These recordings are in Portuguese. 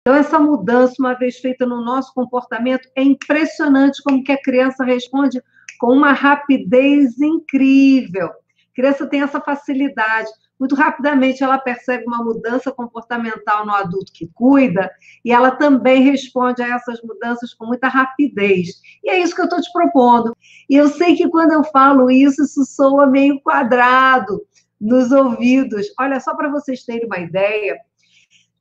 Então, essa mudança, uma vez feita no nosso comportamento, é impressionante como que a criança responde com uma rapidez incrível. A criança tem essa facilidade. Muito rapidamente ela percebe uma mudança comportamental no adulto que cuida e ela também responde a essas mudanças com muita rapidez. E é isso que eu estou te propondo. E eu sei que quando eu falo isso, isso soa meio quadrado nos ouvidos. Olha, só para vocês terem uma ideia,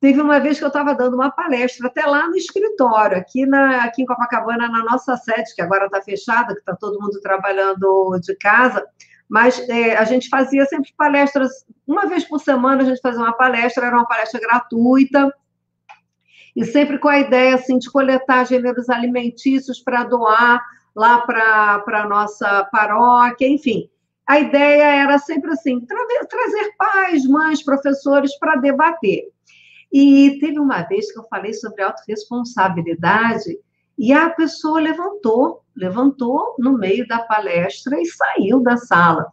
teve uma vez que eu estava dando uma palestra, até lá no escritório, aqui em Copacabana, na nossa sede, que agora está fechada, que está todo mundo trabalhando de casa, mas a gente fazia sempre palestras, uma vez por semana a gente fazia uma palestra, era uma palestra gratuita, e sempre com a ideia assim, de coletar gêneros alimentícios para doar lá para a nossa paróquia, enfim. A ideia era sempre assim, trazer pais, mães, professores para debater. E teve uma vez que eu falei sobre autorresponsabilidade e a pessoa levantou no meio da palestra e saiu da sala.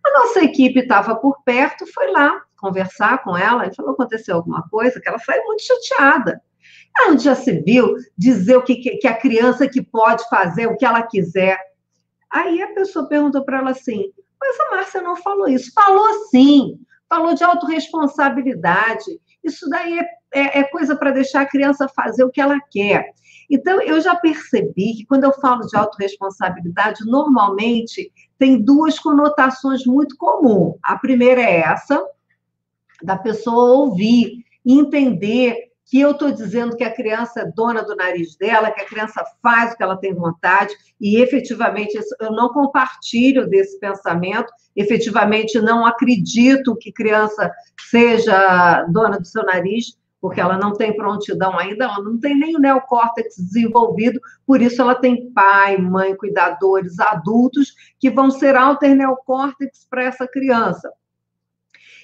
A nossa equipe estava por perto, foi lá conversar com ela e falou: aconteceu alguma coisa? Que ela saiu muito chateada. Ela já se viu dizer que a criança que pode fazer o que ela quiser. Aí a pessoa perguntou para ela assim: mas a Márcia não falou isso. Falou sim, falou de autorresponsabilidade. Isso daí é coisa para deixar a criança fazer o que ela quer. Então, eu já percebi que quando eu falo de autorresponsabilidade, normalmente tem duas conotações muito comuns. A primeira é essa, da pessoa ouvir e entender que eu estou dizendo que a criança é dona do nariz dela, que a criança faz o que ela tem vontade, e efetivamente eu não compartilho desse pensamento, efetivamente não acredito que criança seja dona do seu nariz, porque ela não tem prontidão ainda, ela não tem nem o neocórtex desenvolvido, por isso ela tem pai, mãe, cuidadores, adultos, que vão ser alterneocórtex para essa criança.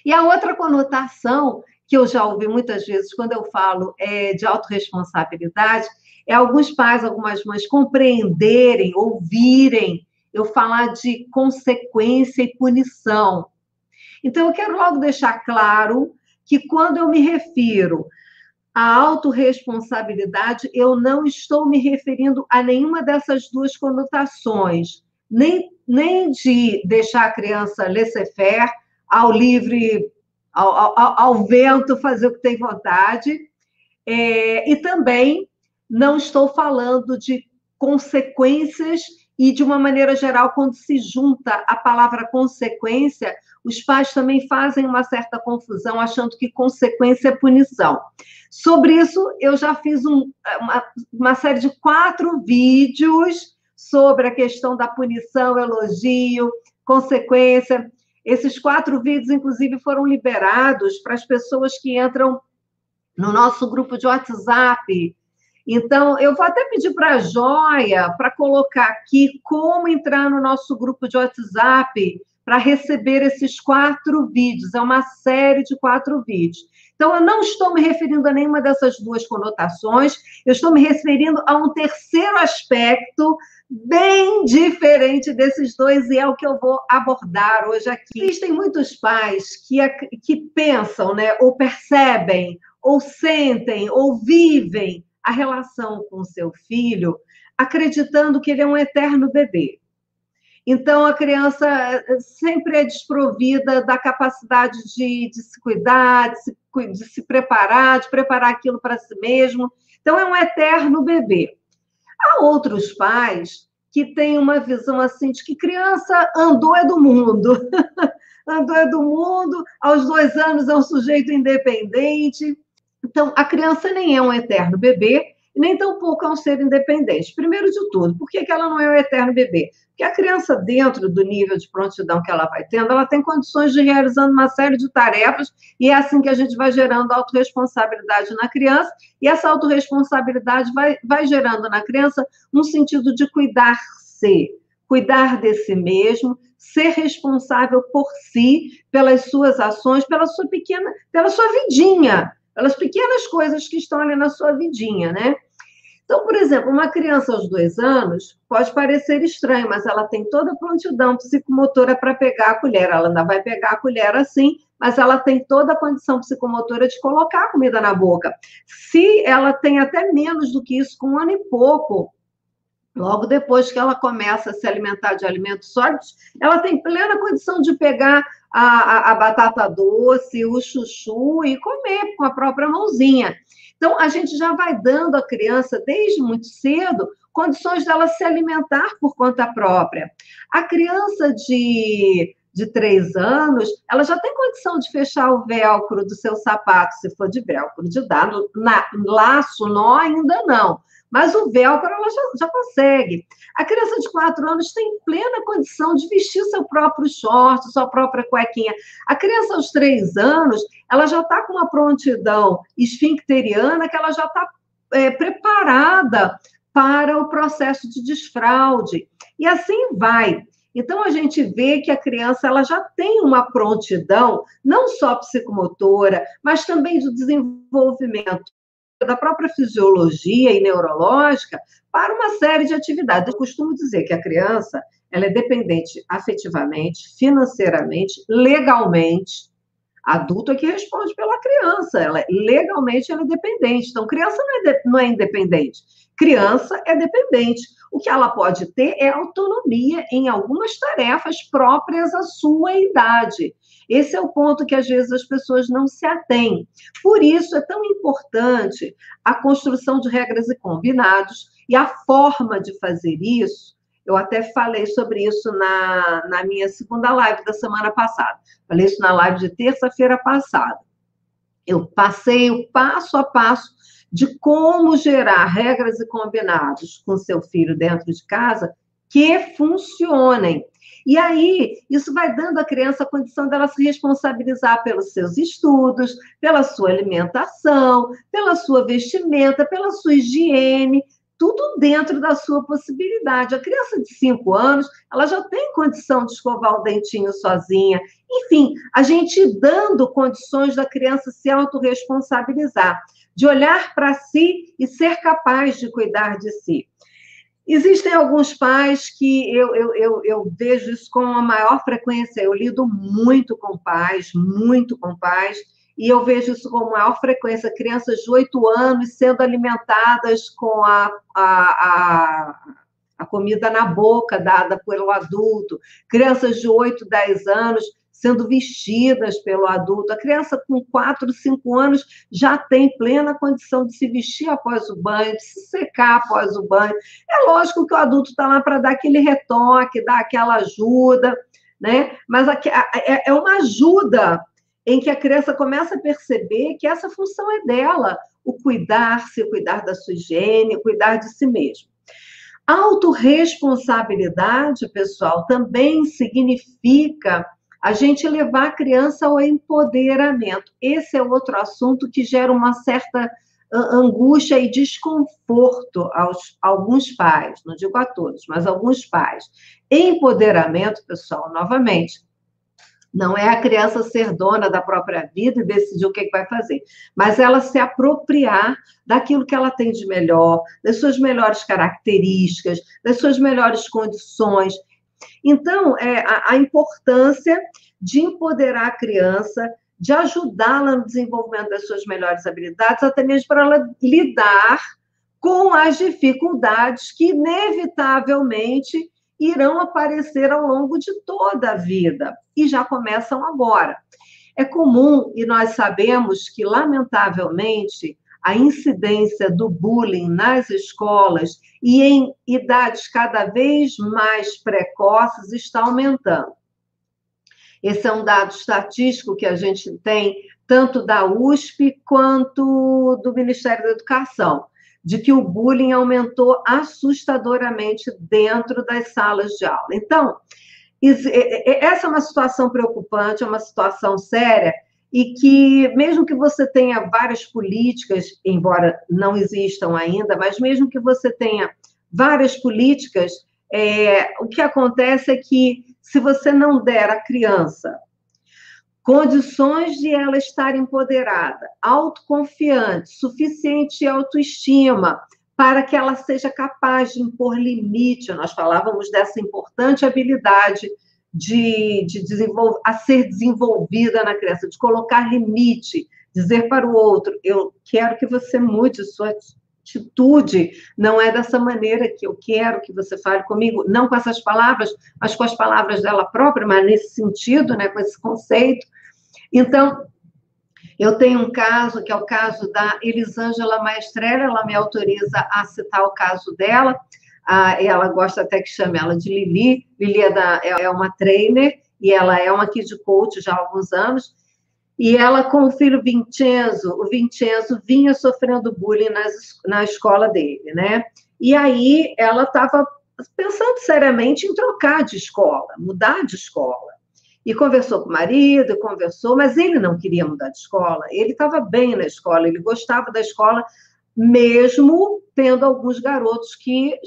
E a outra conotação que eu já ouvi muitas vezes quando eu falo de autorresponsabilidade é alguns pais, algumas mães compreenderem, ouvirem eu falar de consequência e punição. Então, eu quero logo deixar claro que quando eu me refiro à autorresponsabilidade, eu não estou me referindo a nenhuma dessas duas conotações, nem de deixar a criança laissez-faire, ao livre, ao vento fazer o que tem vontade, e também não estou falando de consequências e, de uma maneira geral, quando se junta a palavra consequência, os pais também fazem uma certa confusão, achando que consequência é punição. Sobre isso, eu já fiz uma série de 4 vídeos sobre a questão da punição, elogio, consequência. Esses 4 vídeos, inclusive, foram liberados para as pessoas que entram no nosso grupo de WhatsApp. Então, eu vou até pedir para a Joia para colocar aqui como entrar no nosso grupo de WhatsApp para receber esses 4 vídeos. É uma série de 4 vídeos. Então, eu não estou me referindo a nenhuma dessas duas conotações, eu estou me referindo a um terceiro aspecto bem diferente desses dois, e é o que eu vou abordar hoje aqui. Existem muitos pais que pensam, né, ou percebem, ou sentem, ou vivem a relação com o seu filho, acreditando que ele é um eterno bebê. Então, a criança sempre é desprovida da capacidade de se cuidar, de se preparar, de preparar aquilo para si mesmo. Então, é um eterno bebê. Há outros pais que têm uma visão assim de que criança andou é do mundo. Andou é do mundo, aos 2 anos é um sujeito independente. Então, a criança nem é um eterno bebê, e nem tampouco é um ser independente. Primeiro de tudo, por que ela não é um eterno bebê? Porque a criança, dentro do nível de prontidão que ela vai tendo, ela tem condições de ir realizando uma série de tarefas, e é assim que a gente vai gerando autorresponsabilidade na criança, e essa autorresponsabilidade vai gerando na criança um sentido de cuidar-se, cuidar de si mesmo, ser responsável por si, pelas suas ações, pela sua vidinha, pelas pequenas coisas que estão ali na sua vidinha, né? Então, por exemplo, uma criança aos 2 anos pode parecer estranho, mas ela tem toda a prontidão psicomotora para pegar a colher. Ela ainda vai pegar a colher assim, mas ela tem toda a condição psicomotora de colocar a comida na boca. Se ela tem até menos do que isso, com 1 ano e pouco, logo depois que ela começa a se alimentar de alimentos sólidos, ela tem plena condição de pegar a batata doce, o chuchu e comer com a própria mãozinha. Então, a gente já vai dando à criança, desde muito cedo, condições dela se alimentar por conta própria. A criança de 3 anos, ela já tem condição de fechar o velcro do seu sapato, se for de velcro, de dar laço, nó ainda não. Mas o velcro ela já consegue. A criança de 4 anos tem plena condição de vestir seu próprio short, sua própria cuequinha. A criança aos 3 anos, ela já está com uma prontidão esfincteriana que ela já está preparada para o processo de desfraude. E assim vai. Então, a gente vê que a criança ela já tem uma prontidão, não só psicomotora, mas também do desenvolvimento da própria fisiologia e neurológica para uma série de atividades. Eu costumo dizer que a criança ela é dependente afetivamente, financeiramente, legalmente. Adulto é que responde pela criança, legalmente ela é dependente. Então, criança não é independente, criança é dependente. O que ela pode ter é autonomia em algumas tarefas próprias à sua idade. Esse é o ponto que, às vezes, as pessoas não se atêm. Por isso, é tão importante a construção de regras e combinados, e a forma de fazer isso, eu até falei sobre isso na minha segunda live da semana passada. Falei isso na live de terça-feira passada. Eu passei o passo a passo de como gerar regras e combinados com seu filho dentro de casa que funcionem. E aí, isso vai dando à criança a condição dela se responsabilizar pelos seus estudos, pela sua alimentação, pela sua vestimenta, pela sua higiene, tudo dentro da sua possibilidade. A criança de 5 anos, ela já tem condição de escovar o dentinho sozinha. Enfim, a gente dando condições da criança se autorresponsabilizar, de olhar para si e ser capaz de cuidar de si. Existem alguns pais que eu vejo isso com a maior frequência. Eu lido muito com pais, e eu vejo isso com a maior frequência. Crianças de 8 anos sendo alimentadas com a comida na boca dada pelo adulto. Crianças de 8, 10 anos sendo vestidas pelo adulto. A criança com 4, 5 anos já tem plena condição de se vestir após o banho, de se secar após o banho. É lógico que o adulto está lá para dar aquele retoque, dar aquela ajuda, né? Mas é uma ajuda em que a criança começa a perceber que essa função é dela, o cuidar-se, o cuidar da sua higiene, o cuidar de si mesmo. Autorresponsabilidade, pessoal, também significa a gente levar a criança ao empoderamento. Esse é outro assunto que gera uma certa angústia e desconforto aos alguns pais, não digo a todos, mas alguns pais. Empoderamento, pessoal, novamente, não é a criança ser dona da própria vida e decidir o que vai fazer, mas ela se apropriar daquilo que ela tem de melhor, das suas melhores características, das suas melhores condições. Então, a importância de empoderar a criança, de ajudá-la no desenvolvimento das suas melhores habilidades, até mesmo para ela lidar com as dificuldades que, inevitavelmente, irão aparecer ao longo de toda a vida, e já começam agora. É comum, e nós sabemos que, lamentavelmente, a incidência do bullying nas escolas e em idades cada vez mais precoces está aumentando. Esse é um dado estatístico que a gente tem, tanto da USP quanto do Ministério da Educação, de que o bullying aumentou assustadoramente dentro das salas de aula. Então, essa é uma situação preocupante, é uma situação séria, e que, mesmo que você tenha várias políticas, embora não existam ainda, mas mesmo que você tenha várias políticas, o que acontece é que, se você não der à criança condições de ela estar empoderada, autoconfiante, suficiente autoestima, para que ela seja capaz de impor limite, nós falávamos dessa importante habilidade a ser desenvolvida na criança, de colocar limite, dizer para o outro, eu quero que você mude sua atitude, não é dessa maneira que eu quero que você fale comigo, não com essas palavras, mas com as palavras dela própria, mas nesse sentido, né, com esse conceito. Então, eu tenho um caso, que é o caso da Elisângela Maestrelli, ela me autoriza a citar o caso dela, ela gosta até que chame ela de Lili. Lili é uma trainer, e ela é uma kid coach já há alguns anos, e ela com o filho Vincenzo, o Vincenzo vinha sofrendo bullying na escola dele, né? E aí ela estava pensando seriamente em trocar de escola, mudar de escola. E conversou com o marido, conversou, mas ele não queria mudar de escola. Ele estava bem na escola, ele gostava da escola, mesmo tendo alguns garotos que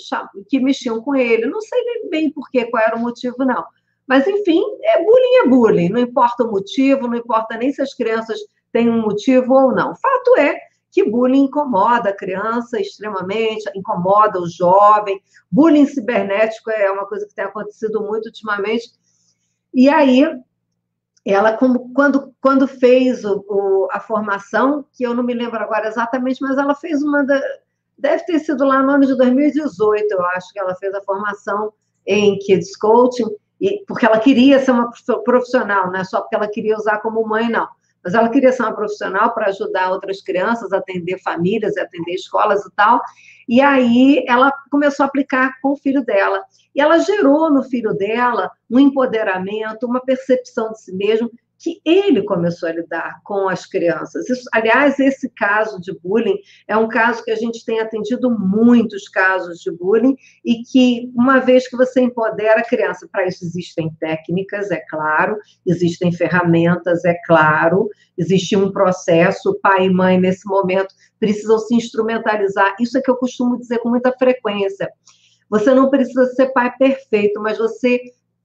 mexiam com ele. Não sei nem bem qual era o motivo, não. Mas, enfim, é bullying, não importa o motivo, não importa nem se as crianças têm um motivo ou não. Fato é que bullying incomoda a criança extremamente, incomoda o jovem. Bullying cibernético é uma coisa que tem acontecido muito ultimamente. E aí, ela, quando fez a formação, que eu não me lembro agora exatamente, mas ela fez deve ter sido lá no ano de 2018, eu acho que ela fez a formação em Kids Coaching, porque ela queria ser uma profissional, não é só porque ela queria usar como mãe, não. Mas ela queria ser uma profissional para ajudar outras crianças, atender famílias, atender escolas e tal. E aí ela começou a aplicar com o filho dela. E ela gerou no filho dela um empoderamento, uma percepção de si mesmo, que ele começou a lidar com as crianças. Aliás, esse caso de bullying é um caso que a gente tem atendido muitos casos de bullying, e que, uma vez que você empodera a criança, para isso existem técnicas, é claro, existem ferramentas, é claro, existe um processo, pai e mãe, nesse momento, precisam se instrumentalizar. Isso é que eu costumo dizer com muita frequência. Você não precisa ser pai perfeito, mas você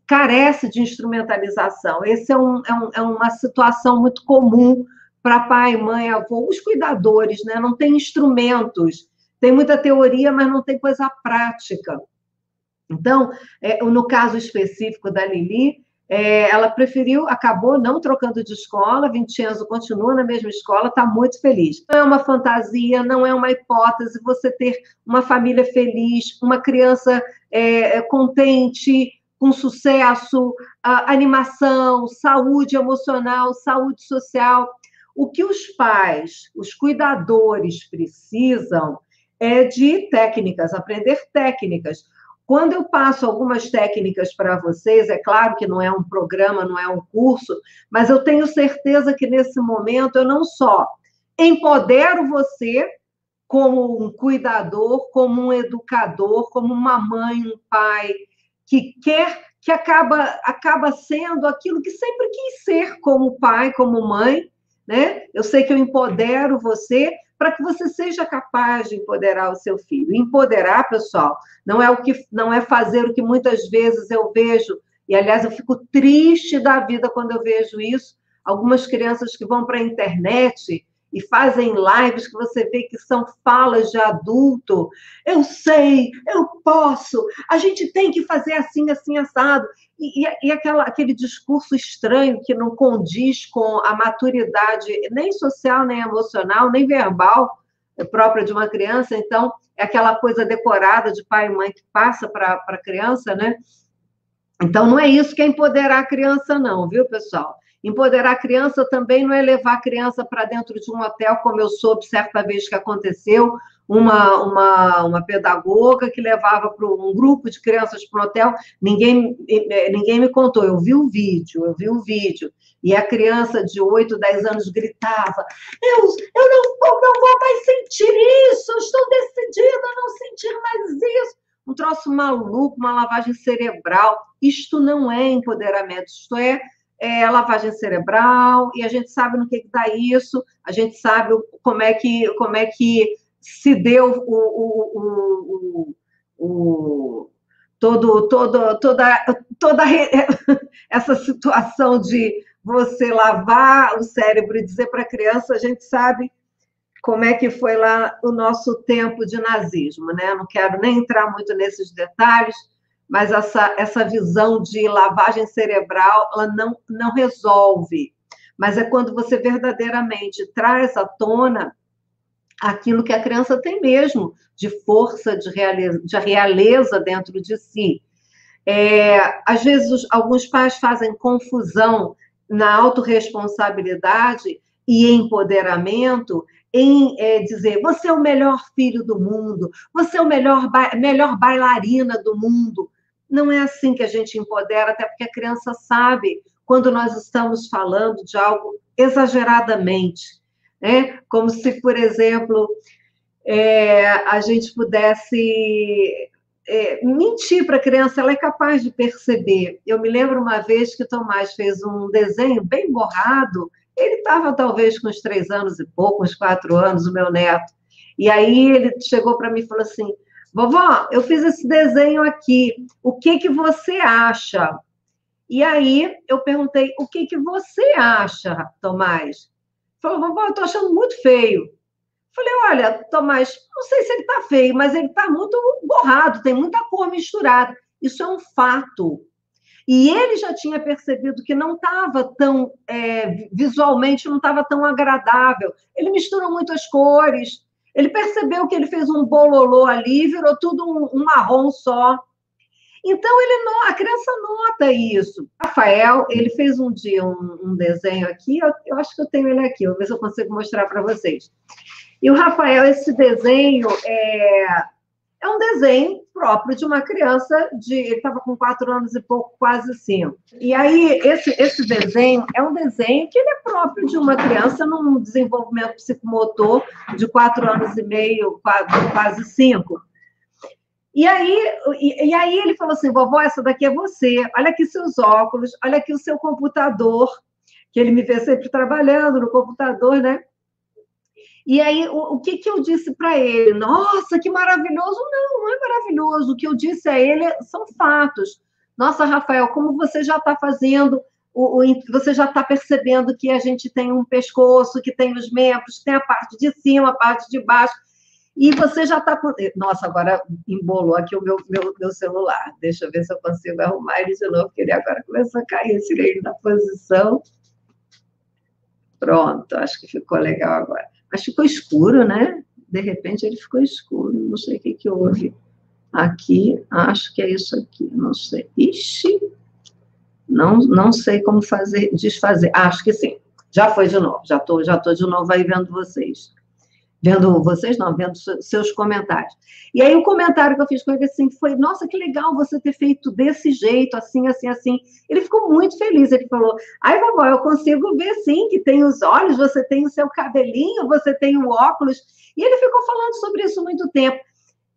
carece de instrumentalização. Essa é uma situação muito comum para pai, mãe, avô, os cuidadores, né? Não tem instrumentos, tem muita teoria, mas não tem coisa prática. Então, no caso específico da Lili, ela acabou não trocando de escola, Vincenzo continua na mesma escola, está muito feliz. Não é uma fantasia, não é uma hipótese você ter uma família feliz, uma criança contente, com sucesso, animação, saúde emocional, saúde social. O que os pais, os cuidadores precisam é de técnicas, aprender técnicas. Quando eu passo algumas técnicas para vocês, é claro que não é um programa, não é um curso, mas eu tenho certeza que nesse momento eu não só empodero você como um cuidador, como um educador, como uma mãe, um pai, que acaba sendo aquilo que sempre quis ser, como pai, como mãe, né? Eu sei que eu empodero você para que você seja capaz de empoderar o seu filho. Empoderar, pessoal, não é fazer o que muitas vezes eu vejo, e aliás eu fico triste da vida quando eu vejo isso, algumas crianças que vão para a internet e fazem lives que você vê que são falas de adulto. Eu sei, eu posso, a gente tem que fazer assim, assim, assado. E aquele discurso estranho que não condiz com a maturidade nem social, nem emocional, nem verbal própria de uma criança. Então, é aquela coisa decorada de pai e mãe que passa para a criança, né? Então, não é isso que é empoderar a criança, não, viu, pessoal? Empoderar a criança também não é levar a criança para dentro de um hotel, como eu soube certa vez que aconteceu, uma pedagoga que levava para um grupo de crianças para um hotel, ninguém me contou, eu vi o vídeo, e a criança de 8, 10 anos gritava, eu não vou mais sentir isso, eu estou decidida a não sentir mais isso. Um troço maluco, uma lavagem cerebral. Isto não é empoderamento, isto é lavagem cerebral, e a gente sabe no que dá isso, a gente sabe como é que se deu toda essa situação de você lavar o cérebro e dizer para a criança, a gente sabe como é que foi lá o nosso tempo de nazismo, né? Não quero nem entrar muito nesses detalhes, mas essa visão de lavagem cerebral, ela não resolve. Mas é quando você verdadeiramente traz à tona aquilo que a criança tem mesmo, de força, de realeza dentro de si. Às vezes, alguns pais fazem confusão na autorresponsabilidade e empoderamento em dizer, você é o melhor filho do mundo, você é o melhor bailarina do mundo. Não é assim que a gente empodera, até porque a criança sabe quando nós estamos falando de algo exageradamente, né? Como se, por exemplo, a gente pudesse mentir para a criança, ela é capaz de perceber. Eu me lembro uma vez que o Tomás fez um desenho bem borrado, ele estava talvez com uns 3 anos e pouco, uns 4 anos, o meu neto. E aí ele chegou para mim e falou assim, vovó, eu fiz esse desenho aqui, o que você acha? E aí eu perguntei, o que você acha, Tomás? Falou, vovó, eu estou achando muito feio. Falei, olha, Tomás, não sei se ele está feio, mas ele está muito borrado, tem muita cor misturada. Isso é um fato. E ele já tinha percebido que não estava tão, visualmente, não estava tão agradável. Ele misturou muito as cores. Ele percebeu que ele fez um bololô ali, virou tudo um marrom só. Então, a criança nota isso. Rafael, ele fez um dia um desenho aqui, eu acho que eu tenho ele aqui, vou ver se eu consigo mostrar para vocês. E o Rafael, esse desenho é um desenho próprio de uma criança, ele estava com 4 anos e pouco, quase 5. E aí, esse desenho é um desenho que ele é próprio de uma criança num desenvolvimento psicomotor de 4 anos e meio, quase 5. E aí ele falou assim, vovó, essa daqui é você, olha aqui seus óculos, olha aqui o seu computador, que ele me vê sempre trabalhando no computador, né? E aí, o que eu disse para ele? Nossa, que maravilhoso! Não é maravilhoso. O que eu disse a ele são fatos. Nossa, Rafael, como você já está fazendo, você já está percebendo que a gente tem um pescoço, que tem os membros, que tem a parte de cima, a parte de baixo, e você já está... Nossa, agora embolou aqui o meu celular. Deixa eu ver se eu consigo arrumar ele de novo, porque ele agora começou a cair, eu tirei ele da posição. Pronto, acho que ficou legal agora. Mas ficou escuro, né? De repente ele ficou escuro, não sei o que houve. Aqui, acho que é isso aqui, não sei. Ixi, não sei como desfazer. Acho que sim, já foi de novo, já tô de novo aí vendo vocês. Vendo vocês, não, vendo seus comentários. E aí o comentário que eu fiz com ele assim, foi, nossa, que legal você ter feito desse jeito, assim, assim, assim. Ele ficou muito feliz, ele falou, ai, vovó, eu consigo ver sim, que tem os olhos, você tem o seu cabelinho, você tem o óculos. E ele ficou falando sobre isso muito tempo.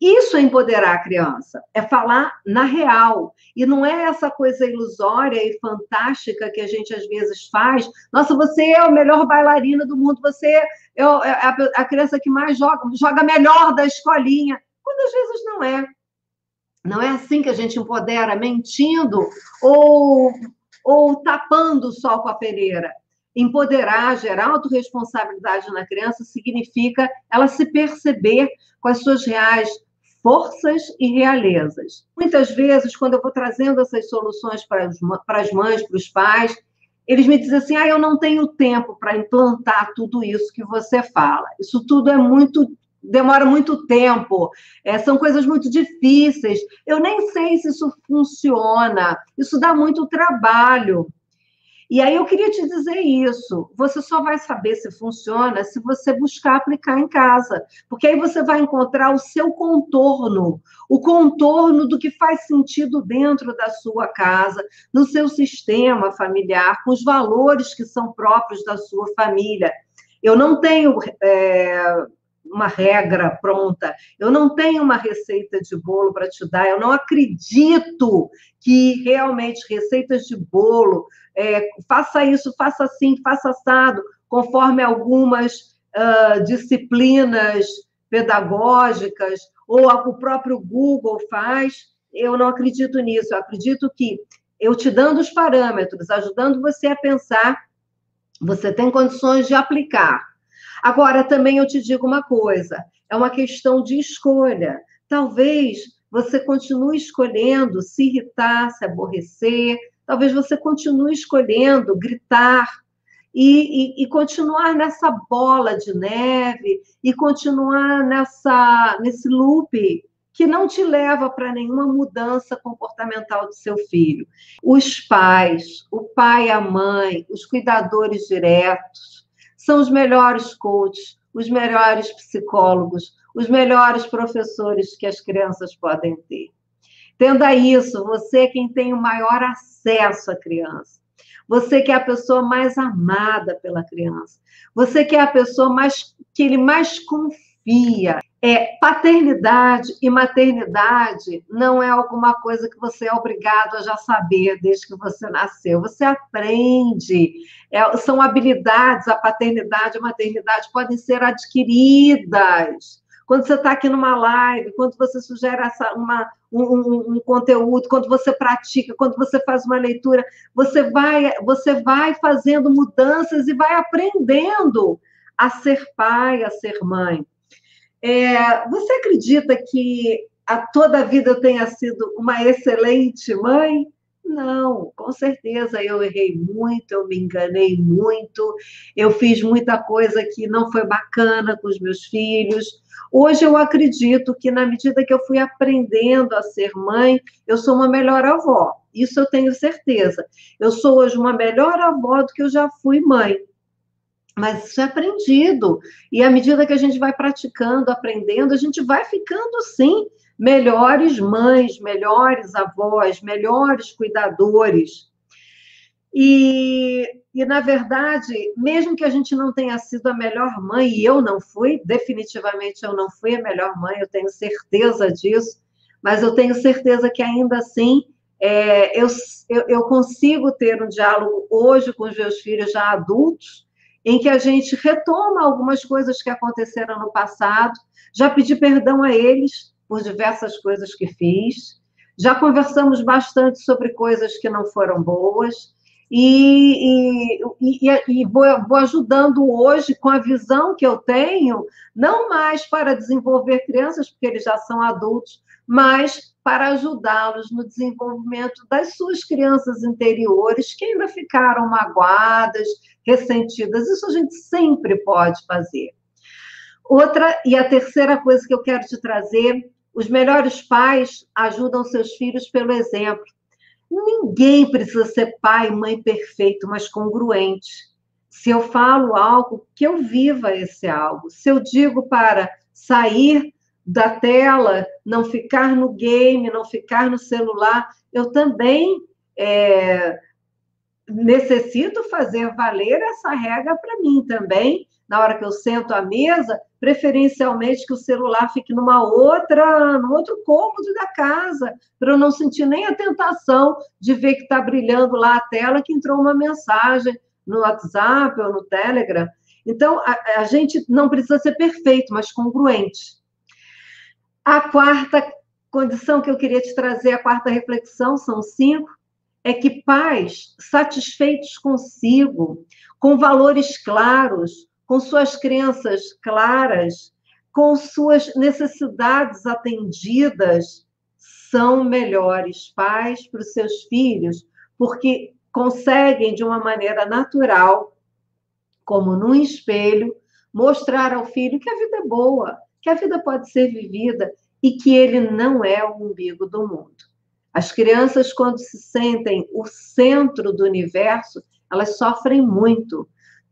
Isso é empoderar a criança, é falar na real. E não é essa coisa ilusória e fantástica que a gente às vezes faz. Nossa, você é o melhor bailarina do mundo, você é a criança que mais joga melhor da escolinha. Quando às vezes não é. Não é assim que a gente empodera, mentindo ou tapando o sol com a peneira. Empoderar, gerar autorresponsabilidade na criança significa ela se perceber com as suas reais forças e realezas. Muitas vezes, quando eu vou trazendo essas soluções para as mães, para os pais, eles me dizem assim, eu não tenho tempo para implantar tudo isso que você fala. Isso tudo demora muito tempo, são coisas muito difíceis, eu nem sei se isso funciona, isso dá muito trabalho. E aí eu queria te dizer isso, você só vai saber se funciona se você buscar aplicar em casa, porque aí você vai encontrar o seu contorno, o contorno do que faz sentido dentro da sua casa, no seu sistema familiar, com os valores que são próprios da sua família. Eu não tenho uma regra pronta, eu não tenho uma receita de bolo para te dar, eu não acredito que realmente receitas de bolo, faça isso, faça assim, faça assado, conforme algumas disciplinas pedagógicas, ou o próprio Google faz, eu não acredito nisso, eu acredito que eu te dando os parâmetros, ajudando você a pensar, você tem condições de aplicar. Agora, também eu te digo uma coisa, é uma questão de escolha. Talvez você continue escolhendo se irritar, se aborrecer, talvez você continue escolhendo gritar e continuar nessa bola de neve e continuar nesse loop que não te leva para nenhuma mudança comportamental do seu filho. Os pais, o pai e a mãe, os cuidadores diretos, são os melhores coaches, os melhores psicólogos, os melhores professores que as crianças podem ter. Entenda isso, você é quem tem o maior acesso à criança. Você que é a pessoa mais amada pela criança. Você que é a pessoa que ele mais confia. Paternidade e maternidade não é alguma coisa que você é obrigado a já saber desde que você nasceu. Você aprende. São habilidades, a paternidade e a maternidade podem ser adquiridas. Quando você está aqui numa live, quando você sugere um conteúdo, quando você pratica, quando você faz uma leitura, você vai fazendo mudanças e vai aprendendo a ser pai, a ser mãe. Você acredita que toda a vida eu tenha sido uma excelente mãe? Não, com certeza eu errei muito, eu me enganei muito, eu fiz muita coisa que não foi bacana com os meus filhos. Hoje eu acredito que, na medida que eu fui aprendendo a ser mãe, eu sou uma melhor avó. Isso eu tenho certeza. Eu sou hoje uma melhor avó do que eu já fui mãe. Mas isso é aprendido. E à medida que a gente vai praticando, aprendendo, a gente vai ficando, sim, melhores mães, melhores avós, melhores cuidadores. E, na verdade, mesmo que a gente não tenha sido a melhor mãe, e eu não fui, definitivamente eu não fui a melhor mãe, eu tenho certeza disso, mas eu tenho certeza que ainda assim eu consigo ter um diálogo hoje com os meus filhos já adultos, em que a gente retoma algumas coisas que aconteceram no passado, já pedi perdão a eles por diversas coisas que fiz, já conversamos bastante sobre coisas que não foram boas, e vou ajudando hoje com a visão que eu tenho, não mais para desenvolver crianças, porque eles já são adultos, mas para ajudá-los no desenvolvimento das suas crianças interiores, que ainda ficaram magoadas, ressentidas. Isso a gente sempre pode fazer. E a terceira coisa que eu quero te trazer, os melhores pais ajudam seus filhos pelo exemplo. Ninguém precisa ser pai e mãe perfeito, mas congruente. Se eu falo algo, que eu viva esse algo. Se eu digo para sair da tela, não ficar no game, não ficar no celular, eu também necessito fazer valer essa regra para mim também. Na hora que eu sento à mesa, preferencialmente que o celular fique num outro cômodo da casa, para eu não sentir nem a tentação de ver que está brilhando lá a tela, que entrou uma mensagem no WhatsApp ou no Telegram. Então, a gente não precisa ser perfeito, mas congruente. A quarta condição que eu queria te trazer, a quarta reflexão, são 5, é que pais satisfeitos consigo, com valores claros, com suas crenças claras, com suas necessidades atendidas, são melhores pais para os seus filhos, porque conseguem, de uma maneira natural, como num espelho, mostrar ao filho que a vida é boa, que a vida pode ser vivida e que ele não é o umbigo do mundo. As crianças, quando se sentem o centro do universo, elas sofrem muito.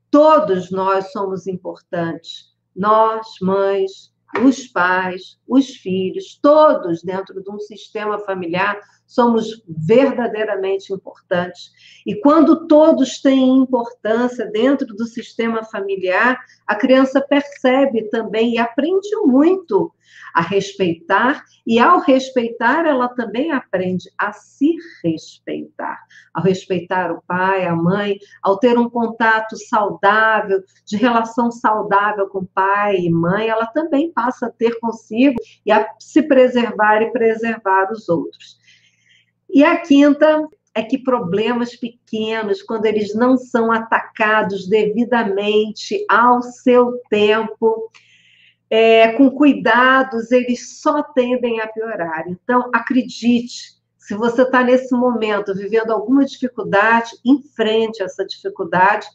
Todos nós somos importantes. Nós, mães, os pais, os filhos, todos dentro de um sistema familiar, somos verdadeiramente importantes. E quando todos têm importância dentro do sistema familiar, a criança percebe também e aprende muito a respeitar, e ao respeitar, ela também aprende a se respeitar, ao respeitar o pai, a mãe, ao ter um contato saudável, de relação saudável com pai e mãe, ela também passa a ter consigo e a se preservar e preservar os outros. E a quinta é que problemas pequenos, quando eles não são atacados devidamente ao seu tempo, com cuidados, eles só tendem a piorar. Então, acredite, se você está nesse momento vivendo alguma dificuldade, enfrente essa dificuldade,